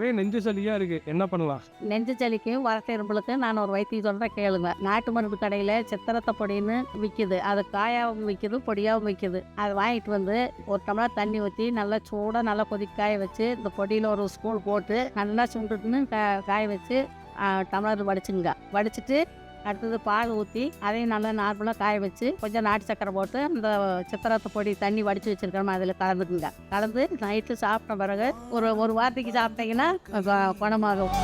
ஒரே நெஞ்சு சளியாக இருக்குது, என்ன பண்ணலாம்? நெஞ்சு சளிக்கும் வரட்ட இரும்பலுக்கும் நான் ஒரு வைத்தியம் சொல்கிறேன் கேளுங்க. நாட்டு மருந்து கடையில் சித்திரத்தை பொடின்னு விற்கிது. அது காயாகவும் விற்கிது, பொடியாகவும் விற்கிது. அதை வாங்கிட்டு வந்து ஒரு டம்ளர் தண்ணி ஊற்றி நல்லா சூடாக நல்லா காய வச்சு இந்த பொடியில் ஒரு ஸ்பூன் போட்டு நல்லா சுண்டுட்டுன்னு காய வச்சு டம்ளர் வடிச்சுங்க. வடிச்சிட்டு அடுத்தது பால் ஊற்றி அதையும் நல்லா நார்மலாக காய வச்சு கொஞ்சம் நாட்டு சக்கரை போட்டு அந்த சித்திரத்தை பொடி தண்ணி வடித்து வச்சுருக்கிறோம் அதில் கலந்துக்குங்க. கலந்து நைட்டு சாப்பிட்ட பிறகு ஒரு வாரத்துக்கு சாப்பிட்டீங்கன்னா குணமாகும்.